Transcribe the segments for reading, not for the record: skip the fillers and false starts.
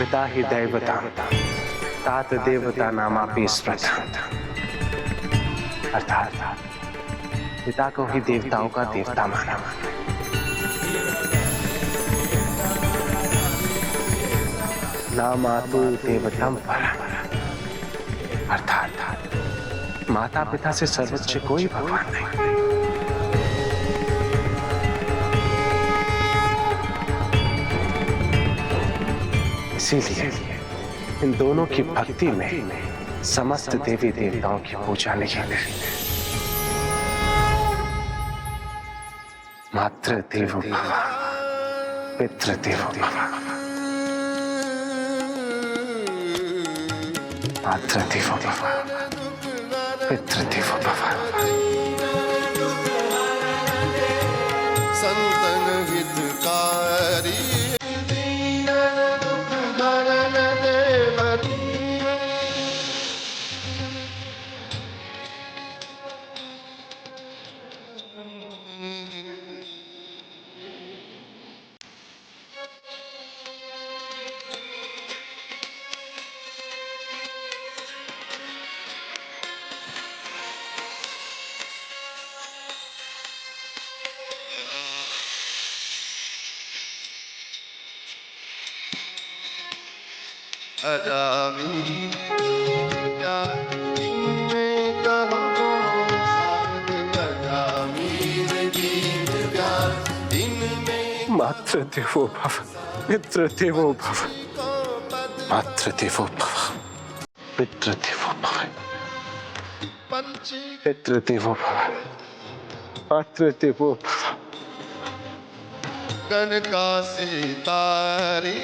पिता ही दैवता तात देवता नामापि स्मृता, अर्थात पिता को ही देवताओं का देवता माना। नामातु देवतम परम, अर्थात माता पिता से सर्वोच्च कोई भगवान नहीं। इसीलिए इन दोनों की भक्ति में समस्त देवी देवताओं की पूजा नहीं है। मातृदेवो भव, पितृदेवो भव, मातृदेवो भव, पितृदेवो भव। संतन हितकारी मातृदेवो भव, पितृदेवो भव, मातृदेवो भव, पितृदेवो भव, पितृदेवो भव, मातृदेवो भव। कनका सितारी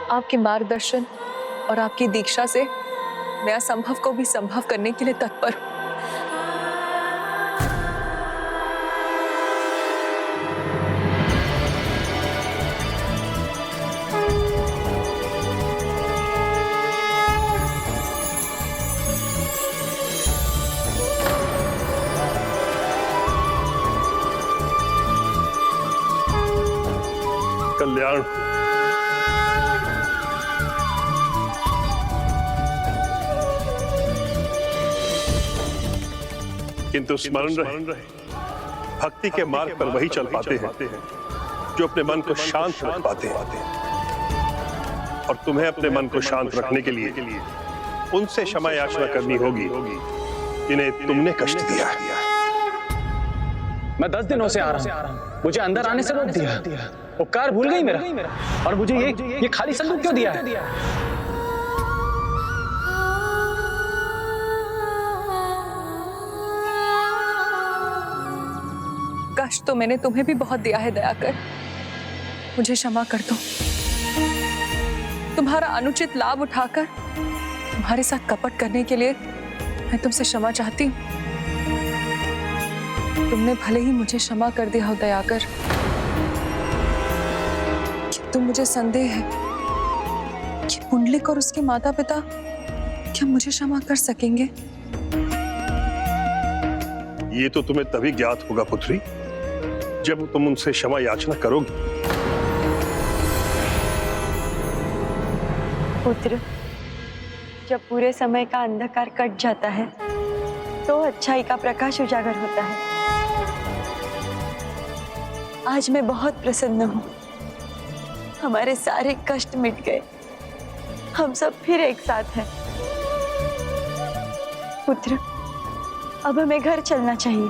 आपके मार्गदर्शन और आपकी दीक्षा से मैं असंभव को भी संभव करने के लिए तत्पर हूं। कल्याण किंतु स्मरण रहे, भक्ति के मार्ग पर वही चल पाते हैं जो अपने मन को शांत रख पाते हैं। और तुम्हें अपने मन को शांत रखने के लिए उनसे क्षमा याचना करनी होगी जिन्हें तुमने कष्ट दिया। मैं 10 दिनों से आ रहा हूं, मुझे अंदर आने से रोक दिया। उपकार भूल गई मेरा, और मुझे ये खाली संदूक क्यों दिया है? कष्ट तो मैंने तुम्हें भी बहुत दिया है दयाकर, मुझे क्षमा कर दो। तुम्हारा अनुचित लाभ उठाकर तुम्हारे साथ कपट करने के लिए मैं तुमसे क्षमा चाहती हूँ। तुमने भले ही मुझे क्षमा कर दिया हो दयाकर, किंतु मुझे संदेह है कि पुंडलिक और उसके माता पिता क्या मुझे क्षमा कर सकेंगे? ये तो तुम्हें तभी ज्ञात होगा पुत्री जब तुम उनसे क्षमा याचना करोगी। पुत्र, जब पूरे समय का अंधकार कट जाता है तो अच्छाई का प्रकाश उजागर होता है। आज मैं बहुत प्रसन्न हूँ, हमारे सारे कष्ट मिट गए, हम सब फिर एक साथ हैं। पुत्र, अब हमें घर चलना चाहिए।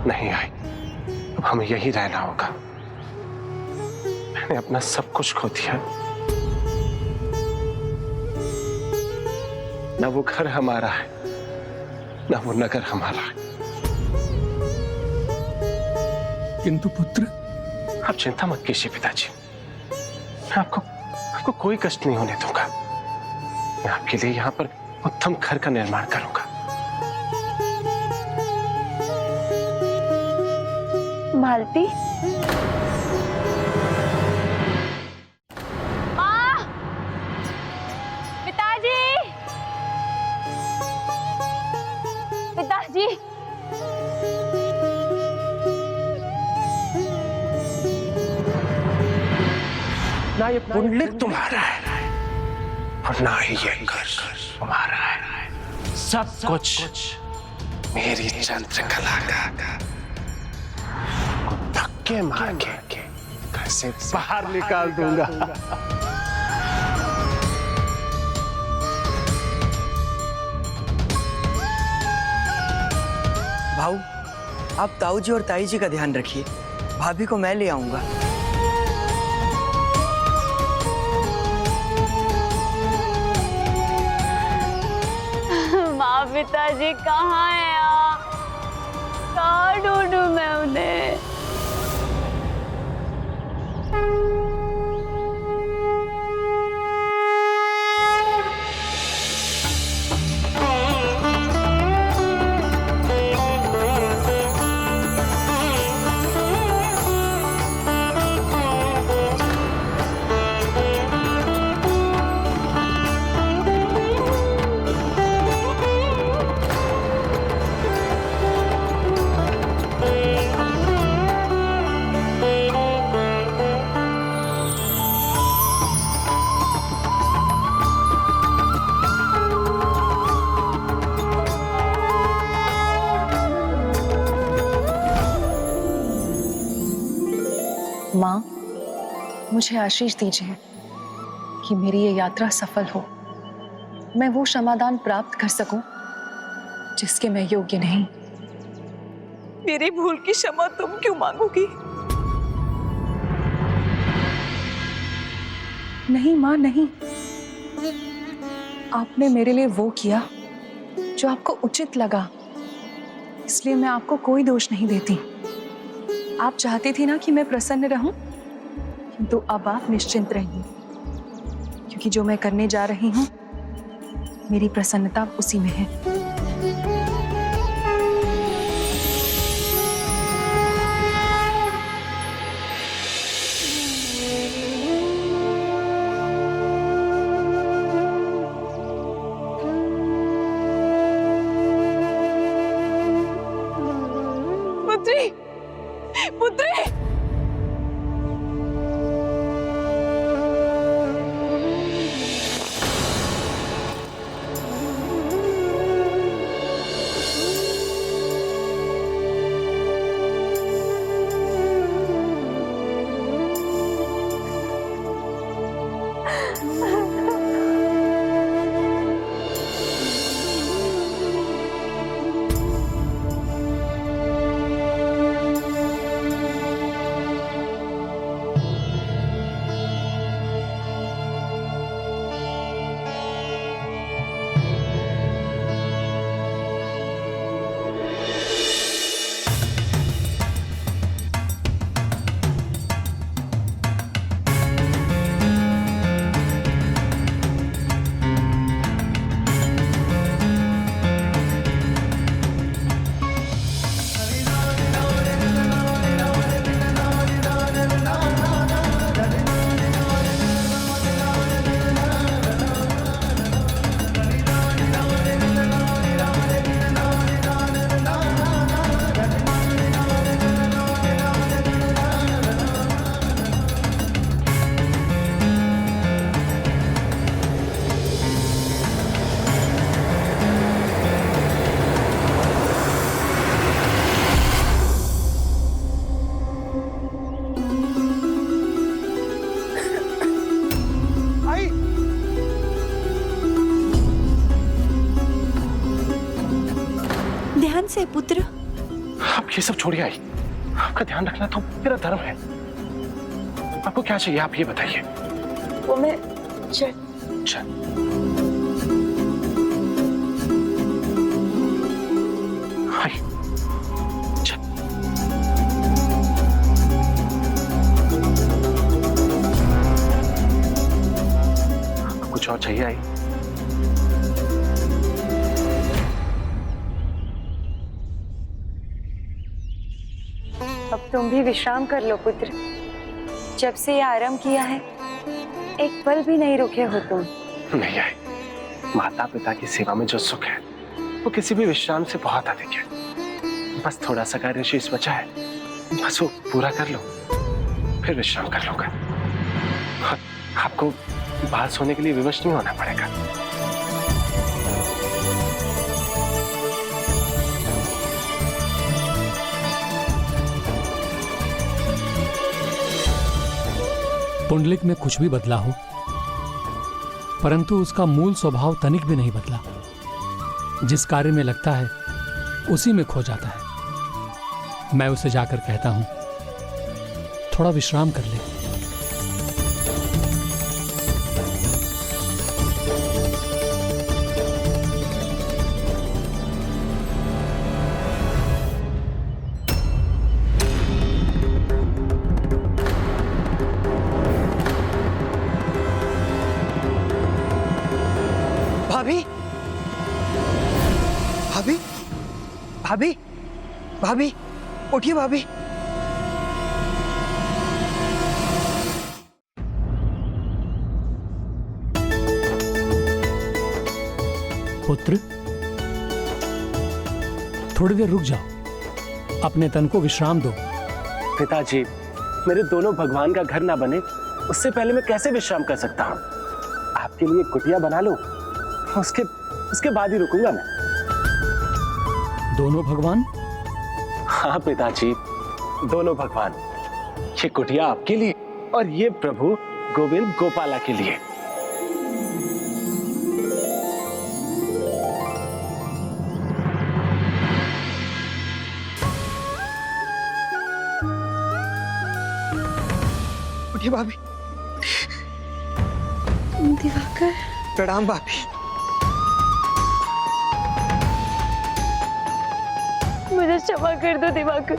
नहीं आई, अब हमें यही रहना होगा। मैंने अपना सब कुछ खो दिया। न वो घर हमारा है, न वो नगर हमारा है। किंतु पुत्र, आप चिंता मत कीजिए पिताजी, मैं आपको कोई कष्ट नहीं होने दूंगा। मैं आपके लिए यहाँ पर उत्तम घर का निर्माण करूंगा। मालती, पिताजी। ना ये पुंडलिक तुम्हारा है और ना ही ये घर तुम्हारा है। सब कुछ मेरी चंद्रकला का। धक्के मार के घर से बाहर निकाल दूंगा। भाऊ, आप ताऊ जी और ताई जी का ध्यान रखिए। भाभी को मैं ले आऊंगा। माँ पिताजी कहाँ है आप? कहाँ ढूंढूं मैं उन्हें? माँ, मुझे आशीष दीजिए कि मेरी ये यात्रा सफल हो। मैं वो क्षमादान प्राप्त कर सकूं जिसके मैं योग्य नहीं। मेरी भूल की क्षमा तुम क्यों मांगोगी? नहीं माँ, नहीं। आपने मेरे लिए वो किया जो आपको उचित लगा, इसलिए मैं आपको कोई दोष नहीं देती। आप चाहती थी ना कि मैं प्रसन्न रहूं, किंतु अब आप निश्चिंत रहिए, क्योंकि जो मैं करने जा रही हूं, मेरी प्रसन्नता उसी में है। पुत्री, पुत्री! ध्यान से पुत्र। आप ये सब छोड़िए आई। आपका ध्यान रखना तो मेरा धर्म है। आपको क्या चाहिए आप ये बताइए। वो मैं चल। आई। चल। आपको कुछ और चाहिए आई? अब तुम भी विश्राम कर लो पुत्र। जब से ये आराम किया है, एक पल भी नहीं रुके हो तुम। नहीं आई। माता पिता की सेवा में जो सुख है वो किसी भी विश्राम से बहुत अधिक है। बस थोड़ा सा कार्य शेष बचा है, बस वो पूरा कर लो, फिर विश्राम कर लूंगा। आपको बाहर सोने के लिए विवश नहीं होना पड़ेगा। पुंडलिक में कुछ भी बदला हो, परंतु उसका मूल स्वभाव तनिक भी नहीं बदला। जिस कार्य में लगता है उसी में खो जाता है। मैं उसे जाकर कहता हूं, थोड़ा विश्राम कर ले। भाभी, भाभी, भाभी, भाभी, उठिए भाभी। पुत्र, थोड़ी देर रुक जाओ, अपने तन को विश्राम दो। पिताजी, मेरे दोनों भगवान का घर ना बने उससे पहले मैं कैसे विश्राम कर सकता हूँ? आपके लिए कुटिया बना लो, उसके बाद ही रुकूंगा मैं। दोनों भगवान? हाँ पिताजी, दोनों भगवान। ये कुटिया आपके लिए और ये प्रभु गोविंद गोपाला के लिए। उठिए भाभी। दिवाकर, प्रणाम भाभी। मुझे क्षमा कर दो दिवाकर।